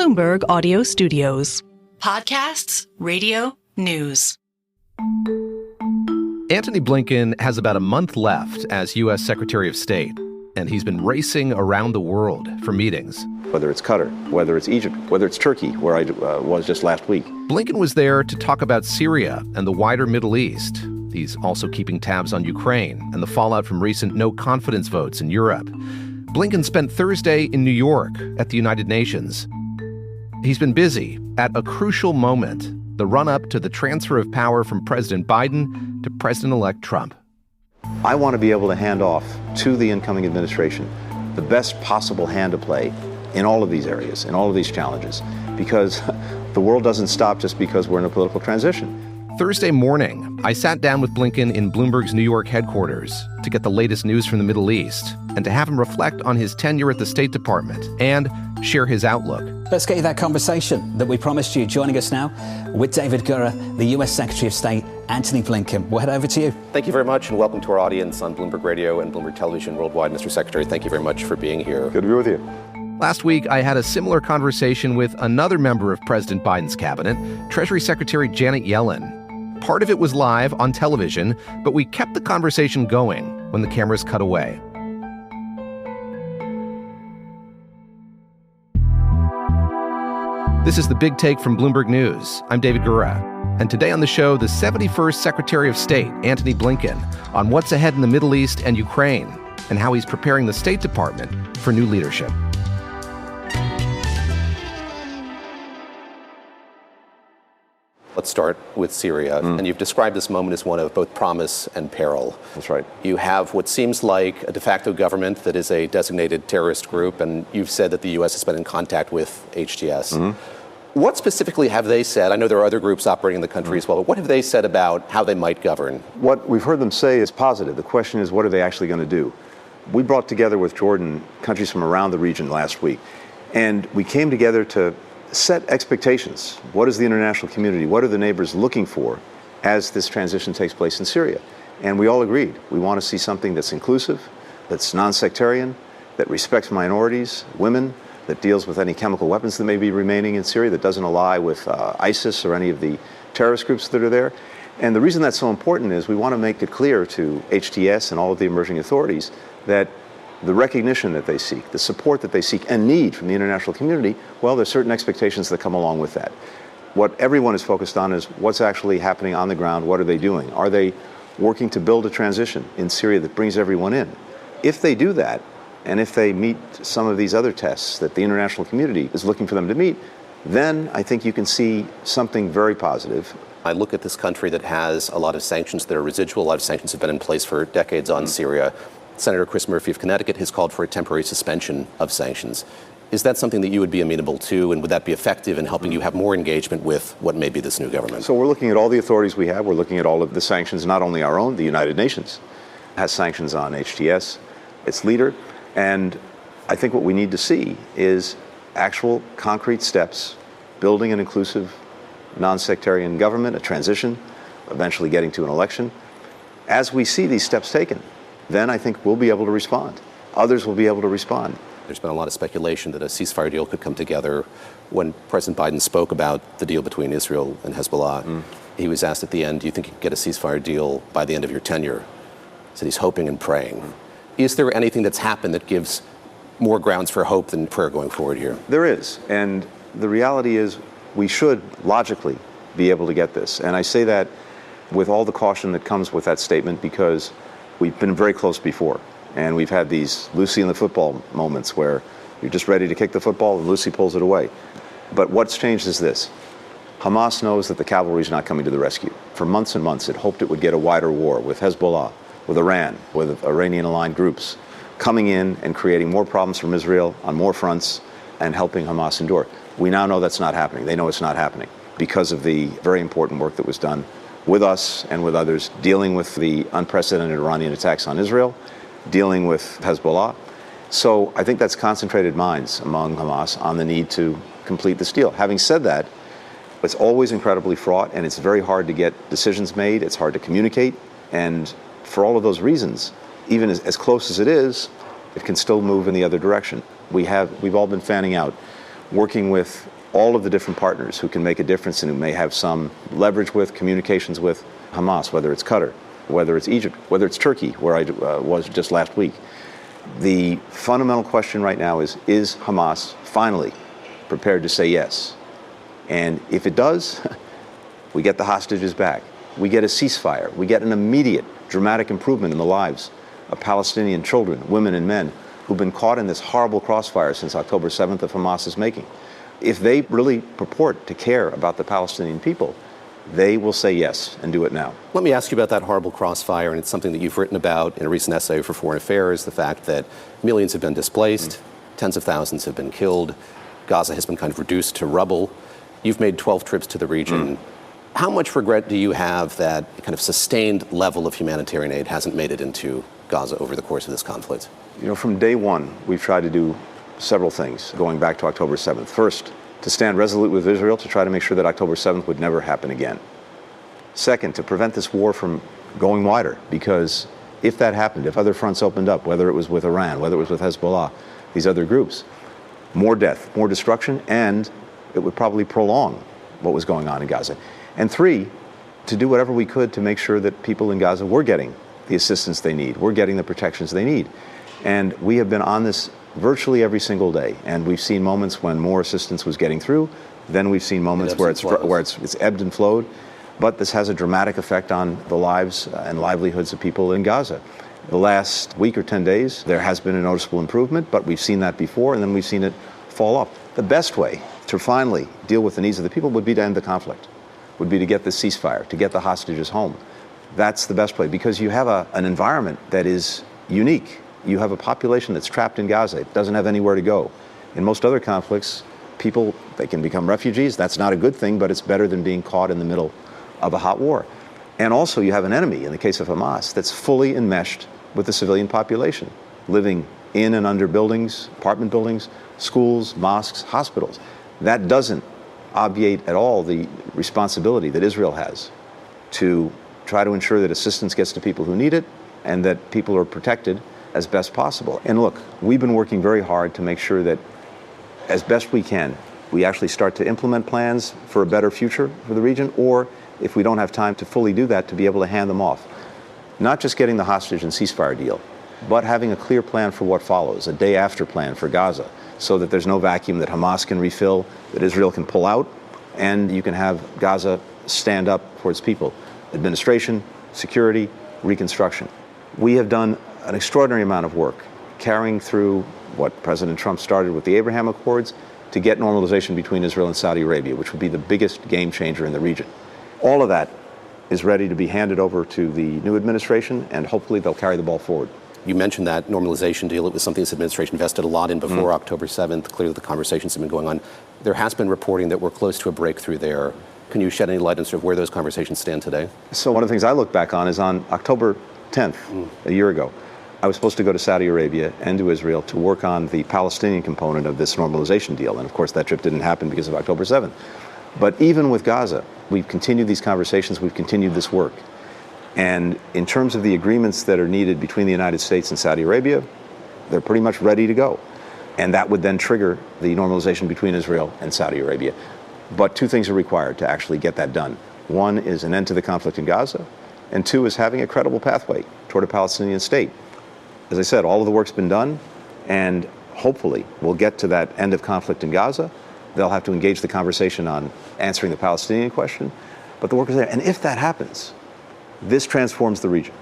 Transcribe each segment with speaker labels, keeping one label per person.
Speaker 1: Bloomberg Audio Studios.
Speaker 2: Podcasts, radio, news.
Speaker 3: Antony Blinken has about a month left as U.S. Secretary of State, and he's been racing around the world for meetings.
Speaker 4: Whether it's Qatar, whether it's Egypt, whether it's Turkey, where I was just last week.
Speaker 3: Blinken was there to talk about Syria and the wider Middle East. He's also keeping tabs on Ukraine and the fallout from recent no-confidence votes in Europe. Blinken spent Thursday in New York at the United Nations. He's been busy at a crucial moment, the run-up to the transfer of power from President Biden to President-elect Trump.
Speaker 4: I want to be able to hand off to the incoming administration the best possible hand to play in all of these areas, in all of these challenges, because the world doesn't stop just because we're in a political transition.
Speaker 3: Thursday morning, I sat down with Blinken in Bloomberg's New York headquarters to get the latest news from the Middle East and to have him reflect on his tenure at the State Department and share his outlook.
Speaker 5: Let's get you that conversation that we promised you. Joining us now with David Gura, the U.S. Secretary of State Antony Blinken. We'll head over to you.
Speaker 6: Thank you very much, and welcome to our audience on Bloomberg Radio and Bloomberg Television worldwide. Mr. Secretary, thank you very much for being here.
Speaker 4: Good to be with you.
Speaker 3: Last week, I had a similar conversation with another member of President Biden's cabinet, Treasury Secretary Janet Yellen. Part of it was live on television, but we kept the conversation going when the cameras cut away. This is The Big Take from Bloomberg News. I'm David Gura. And today on the show, the 71st Secretary of State, Antony Blinken, on what's ahead in the Middle East and Ukraine, and how he's preparing the State Department for new leadership.
Speaker 6: Let's start with Syria. And you've described this moment as one of both promise and peril.
Speaker 4: That's right.
Speaker 6: You have what seems like a de facto government that is a designated terrorist group, and you've said that the U.S. has been in contact with HTS. What specifically have they said? I know there are other groups operating in the country as well, but what have they said about how they might govern?
Speaker 4: What we've heard them say is positive. The question is, what are they actually going to do? We brought together with Jordan countries from around the region last week, and we came together to set expectations. What is the international community? What are the neighbors looking for as this transition takes place in Syria? And we all agreed. We want to see something that's inclusive, that's non-sectarian, that respects minorities, women, that deals with any chemical weapons that may be remaining in Syria, that doesn't ally with ISIS or any of the terrorist groups that are there. And the reason that's so important is we want to make it clear to HTS and all of the emerging authorities that the recognition that they seek, the support that they seek and need from the international community, well, there's certain expectations that come along with that. What everyone is focused on is what's actually happening on the ground. What are they doing? Are they working to build a transition in Syria that brings everyone in? If they do that, and if they meet some of these other tests that the international community is looking for them to meet, then I think you can see something very positive.
Speaker 6: I look at this country that has a lot of sanctions that are residual. A lot of sanctions have been in place for decades on Syria. Senator Chris Murphy of Connecticut has called for a temporary suspension of sanctions. Is that something that you would be amenable to, and would that be effective in helping you have more engagement with what may be this new government?
Speaker 4: So we're looking at all the authorities we have. We're looking at all of the sanctions, not only our own. The United Nations has sanctions on HTS, its leader. And I think what we need to see is actual concrete steps, building an inclusive, non-sectarian government, a transition, eventually getting to an election. As we see these steps taken, then I think we'll be able to respond. Others will be able to respond.
Speaker 6: There's been a lot of speculation that a ceasefire deal could come together. When President Biden spoke about the deal between Israel and Hezbollah, he was asked at the end, do you think you can get a ceasefire deal by the end of your tenure? He said he's hoping and praying. Is there anything that's happened that gives more grounds for hope than prayer going forward here?
Speaker 4: There is. And the reality is we should logically be able to get this. And I say that with all the caution that comes with that statement because we've been very close before. And we've had these Lucy in the football moments where you're just ready to kick the football and Lucy pulls it away. But what's changed is this. Hamas knows that the cavalry is not coming to the rescue. For months and months, it hoped it would get a wider war with Hezbollah, with Iran, with Iranian-aligned groups, coming in and creating more problems from Israel on more fronts and helping Hamas endure. We now know that's not happening. They know it's not happening because of the very important work that was done with us and with others, dealing with the unprecedented Iranian attacks on Israel, dealing with Hezbollah. So I think that's concentrated minds among Hamas on the need to complete this deal. Having said that, it's always incredibly fraught, and it's very hard to get decisions made. It's hard to communicate. And for all of those reasons, even as close as it is, it can still move in the other direction. We've all been fanning out, working with all of the different partners who can make a difference and who may have some leverage with, communications with Hamas, whether it's Qatar, whether it's Egypt, whether it's Turkey, where I was just last week. The fundamental question right now is Hamas finally prepared to say yes? And if it does, we get the hostages back. We get a ceasefire. We get an immediate, dramatic improvement in the lives of Palestinian children, women and men who've been caught in this horrible crossfire since October 7th of Hamas's making. If they really purport to care about the Palestinian people, they will say yes and do it now.
Speaker 6: Let me ask you about that horrible crossfire, and it's something that you've written about in a recent essay for Foreign Affairs, the fact that millions have been displaced, tens of thousands have been killed, Gaza has been kind of reduced to rubble. You've made 12 trips to the region. How much regret do you have that kind of sustained level of humanitarian aid hasn't made it into Gaza over the course of this conflict?
Speaker 4: You know, from day one, we've tried to do several things going back to October 7th. First, to stand resolute with Israel to try to make sure that October 7th would never happen again. Second, to prevent this war from going wider, because if that happened, if other fronts opened up, whether it was with Iran, whether it was with Hezbollah, these other groups, more death, more destruction, and it would probably prolong what was going on in Gaza. And three, to do whatever we could to make sure that people in Gaza were getting the assistance they need, were getting the protections they need. And we have been on this virtually every single day, and we've seen moments when more assistance was getting through, then we've seen moments where it's ebbed and flowed, but this has a dramatic effect on the lives and livelihoods of people in Gaza. The last week or 10 days, there has been a noticeable improvement, but we've seen that before, and then we've seen it fall off. The best way to finally deal with the needs of the people would be to end the conflict, would be to get the ceasefire, to get the hostages home. That's the best way, because you have an environment that is unique. You have a population that's trapped in Gaza. It doesn't have anywhere to go. In most other conflicts, people, they can become refugees. That's not a good thing, but it's better than being caught in the middle of a hot war. And also you have an enemy, in the case of Hamas, that's fully enmeshed with the civilian population, living in and under buildings, apartment buildings, schools, mosques, hospitals. That doesn't obviate at all the responsibility that Israel has to try to ensure that assistance gets to people who need it and that people are protected as best possible. And look, we've been working very hard to make sure that as best we can, we actually start to implement plans for a better future for the region, or if we don't have time to fully do that, to be able to hand them off. Not just getting the hostage and ceasefire deal, but having a clear plan for what follows, a day after plan for Gaza, so that there's no vacuum that Hamas can refill, that Israel can pull out, and you can have Gaza stand up for its people. Administration, security, reconstruction. We have done an extraordinary amount of work carrying through what President Trump started with the Abraham Accords to get normalization between Israel and Saudi Arabia, which would be the biggest game changer in the region. All of that is ready to be handed over to the new administration, and hopefully they'll carry the ball forward.
Speaker 6: You mentioned that normalization deal. It was something this administration invested a lot in before October 7th. Clearly the conversations have been going on. There has been reporting that we're close to a breakthrough there. Can you shed any light on sort of where those conversations stand today? So
Speaker 4: one of the things I look back on is on October 10th, a year ago, I was supposed to go to Saudi Arabia and to Israel to work on the Palestinian component of this normalization deal. And of course, that trip didn't happen because of October 7th. But even with Gaza, we've continued these conversations, we've continued this work. And in terms of the agreements that are needed between the United States and Saudi Arabia, they're pretty much ready to go. And that would then trigger the normalization between Israel and Saudi Arabia. But two things are required to actually get that done. One is an end to the conflict in Gaza, and two is having a credible pathway toward a Palestinian state. As I said, all of the work's been done, and hopefully we'll get to that end of conflict in Gaza. They'll have to engage the conversation on answering the Palestinian question, but the work is there. And if that happens, this transforms the region.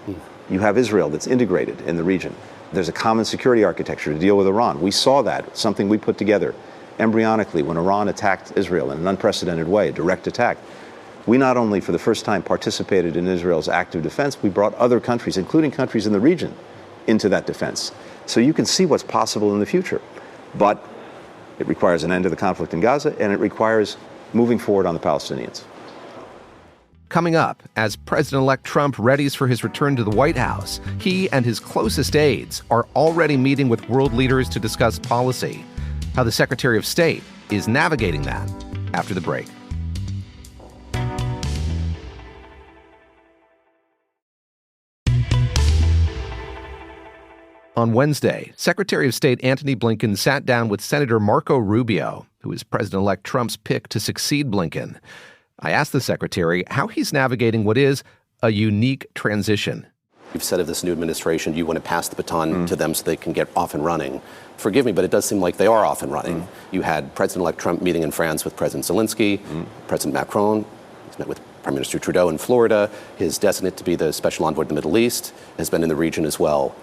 Speaker 4: You have Israel that's integrated in the region. There's a common security architecture to deal with Iran. We saw that, something we put together embryonically when Iran attacked Israel in an unprecedented way, a direct attack. We not only, for the first time, participated in Israel's active defense, we brought other countries, including countries in the region, into that defense. So you can see what's possible in the future. But it requires an end to the conflict in Gaza, and it requires moving forward on the Palestinians.
Speaker 3: Coming up, as President-elect Trump readies for his return to the White House, he and his closest aides are already meeting with world leaders to discuss policy. How the Secretary of State is navigating that after the break. On Wednesday, Secretary of State Antony Blinken sat down with Senator Marco Rubio, who is President-elect Trump's pick to succeed Blinken. I asked the secretary how he's navigating what is a unique transition.
Speaker 6: You've said of this new administration, you want to pass the baton to them so they can get off and running. Forgive me, but it does seem like they are off and running. You had President-elect Trump meeting in France with President Zelensky, President Macron. He's met with Prime Minister Trudeau in Florida. His designate to be the special envoy to the Middle East has been in the region as well.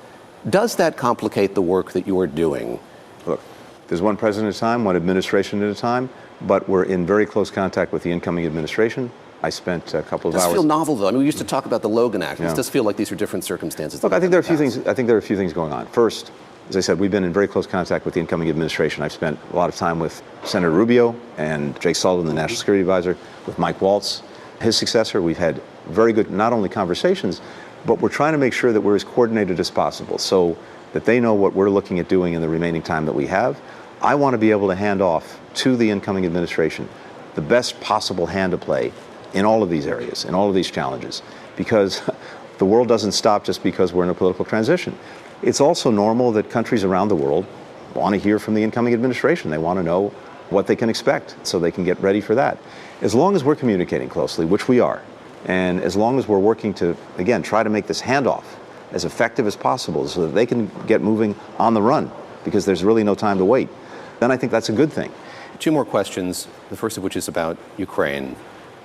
Speaker 6: Does that complicate the work that you are doing?
Speaker 4: Look, there's one president at a time, one administration at a time, but we're in very close contact with the incoming administration. I spent a couple of hours.
Speaker 6: It does feel novel, though. I mean, we used to talk about the Logan Act. It does feel like these are different circumstances.
Speaker 4: Look, I think there are a few things. I think there are a few things going on. First, as I said, we've been in very close contact with the incoming administration. I've spent a lot of time with Senator Rubio and Jake Sullivan, the National Security Advisor, with Mike Waltz, his successor. We've had very good, not only conversations, but we're trying to make sure that we're as coordinated as possible so that they know what we're looking at doing in the remaining time that we have. I want to be able to hand off to the incoming administration the best possible hand to play in all of these areas, in all of these challenges, because the world doesn't stop just because we're in a political transition. It's also normal that countries around the world want to hear from the incoming administration. They want to know what they can expect so they can get ready for that. As long as we're communicating closely, which we are, and as long as we're working to, again, try to make this handoff as effective as possible so that they can get moving on the run, because there's really no time to wait, then I think that's a good thing.
Speaker 6: Two more questions, the first of which is about Ukraine.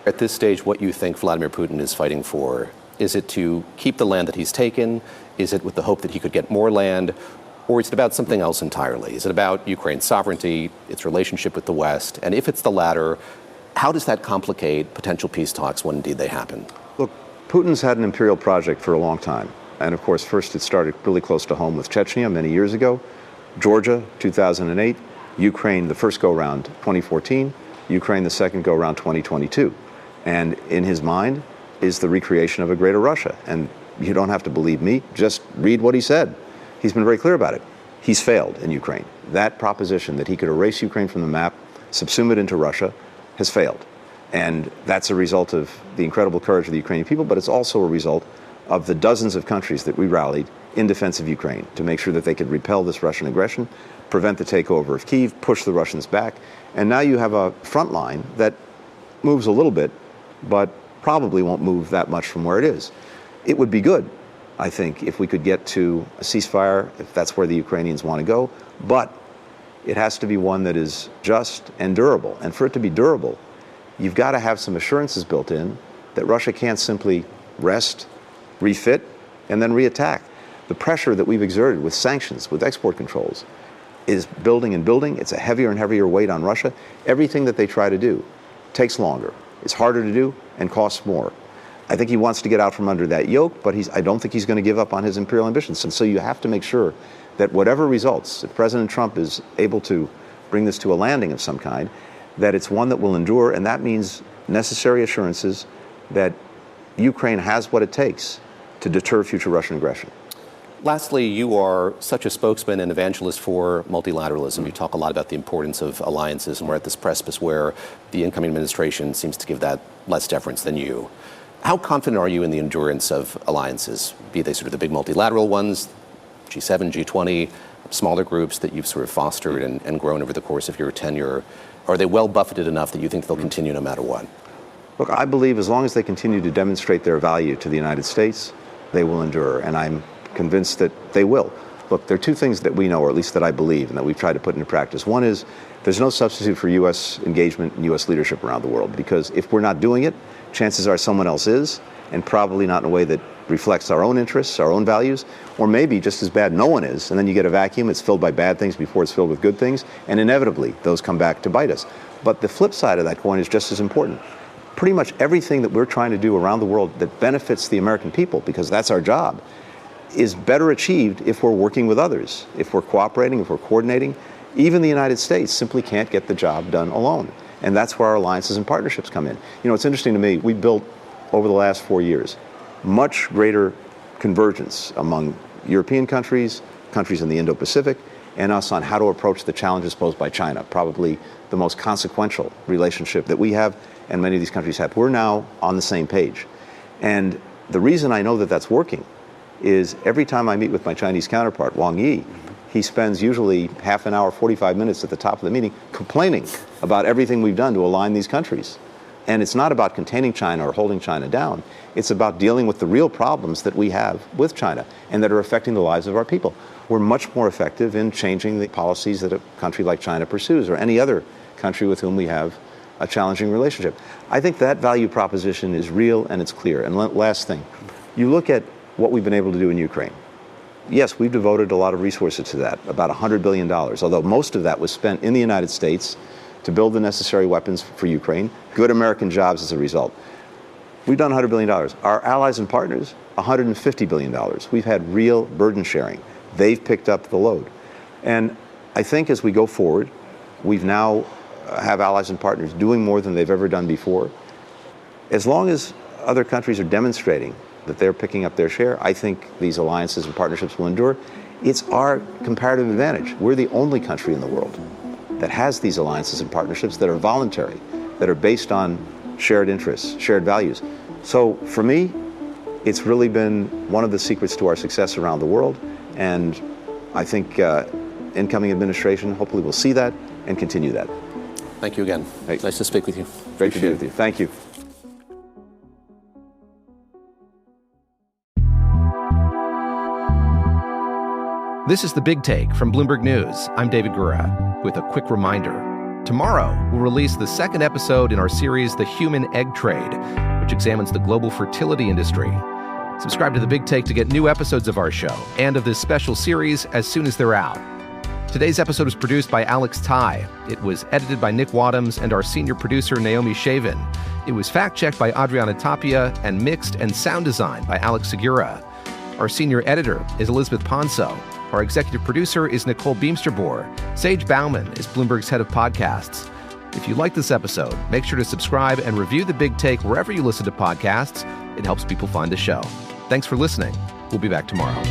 Speaker 6: At this stage, what you think Vladimir Putin is fighting for? Is it to keep the land that he's taken? Is it with the hope that he could get more land? Or is it about something else entirely? Is it about Ukraine's sovereignty, its relationship with the West? And if it's the latter, how does that complicate potential peace talks when indeed they happen?
Speaker 4: Look, Putin's had an imperial project for a long time. And of course, first it started really close to home with Chechnya many years ago, Georgia, 2008, Ukraine, the first go-round, 2014, Ukraine, the second go-round, 2022. And in his mind is the recreation of a greater Russia. And you don't have to believe me, just read what he said. He's been very clear about it. He's failed in Ukraine. That proposition that he could erase Ukraine from the map, subsume it into Russia, has failed. And that's a result of the incredible courage of the Ukrainian people, but it's also a result of the dozens of countries that we rallied in defense of Ukraine to make sure that they could repel this Russian aggression, prevent the takeover of Kyiv, push the Russians back. And now you have a front line that moves a little bit, but probably won't move that much from where it is. It would be good, I think, if we could get to a ceasefire, if that's where the Ukrainians want to go, but it has to be one that is just and durable. And for it to be durable, you've got to have some assurances built in that Russia can't simply rest, refit, and then reattack. The pressure that we've exerted with sanctions, with export controls, is building and building. It's a heavier and heavier weight on Russia. Everything that they try to do takes longer. It's harder to do and costs more. I think he wants to get out from under that yoke, but I don't think he's going to give up on his imperial ambitions. And so you have to make sure that whatever results, if President Trump is able to bring this to a landing of some kind, that it's one that will endure, and that means necessary assurances that Ukraine has what it takes to deter future Russian aggression.
Speaker 6: Lastly, you are such a spokesman and evangelist for multilateralism. You talk a lot about the importance of alliances, and we're at this precipice where the incoming administration seems to give that less deference than you. How confident are you in the endurance of alliances, be they sort of the big multilateral ones, G7, G20, smaller groups that you've sort of fostered and grown over the course of your tenure? Are they well buffeted enough that you think they'll continue no matter what?
Speaker 4: Look, I believe as long as they continue to demonstrate their value to the United States, they will endure, and I'm convinced that they will. Look, there are two things that we know, or at least that I believe, and that we've tried to put into practice. One is there's no substitute for U.S. engagement and U.S. leadership around the world, because if we're not doing it, chances are someone else is, and probably not in a way that reflects our own interests, our own values, or maybe just as bad, no one is, and then you get a vacuum, it's filled by bad things before it's filled with good things, and inevitably those come back to bite us. But the flip side of that coin is just as important. Pretty much everything that we're trying to do around the world that benefits the American people, because that's our job, is better achieved if we're working with others, if we're cooperating, if we're coordinating. Even the United States simply can't get the job done alone. And that's where our alliances and partnerships come in. You know, it's interesting to me, we built over the last 4 years much greater convergence among European countries, countries in the Indo-Pacific, and us on how to approach the challenges posed by China, probably the most consequential relationship that we have and many of these countries have. We're now on the same page. And the reason I know that that's working is every time I meet with my Chinese counterpart, Wang Yi, he spends usually half an hour, 45 minutes at the top of the meeting complaining about everything we've done to align these countries. And it's not about containing China or holding China down. It's about dealing with the real problems that we have with China and that are affecting the lives of our people. We're much more effective in changing the policies that a country like China pursues or any other country with whom we have a challenging relationship. I think that value proposition is real and it's clear. And last thing, you look at what we've been able to do in Ukraine. Yes, we've devoted a lot of resources to that, about $100 billion, although most of that was spent in the United States to build the necessary weapons for Ukraine, good American jobs as a result. We've done $100 billion. Our allies and partners, $150 billion. We've had real burden sharing. They've picked up the load. And I think as we go forward, we've now have allies and partners doing more than they've ever done before. As long as other countries are demonstrating that they're picking up their share, I think these alliances and partnerships will endure. It's our comparative advantage. We're the only country in the world that has these alliances and partnerships that are voluntary, that are based on shared interests, shared values. So for me, it's really been one of the secrets to our success around the world. And I think incoming administration hopefully will see that and continue that.
Speaker 6: Thank you again.
Speaker 4: Hey.
Speaker 6: Nice to speak with you.
Speaker 4: Great to be with you. Thank you.
Speaker 3: This is The Big Take from Bloomberg News. I'm David Gura with a quick reminder. Tomorrow, we'll release the second episode in our series, The Human Egg Trade, which examines the global fertility industry. Subscribe to The Big Take to get new episodes of our show and of this special series as soon as they're out. Today's episode was produced by Alex Tai. It was edited by Nick Wadhams and our senior producer, Naomi Shavin. It was fact-checked by Adriana Tapia and mixed and sound designed by Alex Segura. Our senior editor is Elizabeth Ponso. Our executive producer is Nicole Beamsterboer. Sage Bauman is Bloomberg's head of podcasts. If you like this episode, make sure to subscribe and review The Big Take wherever you listen to podcasts. It helps people find the show. Thanks for listening. We'll be back tomorrow.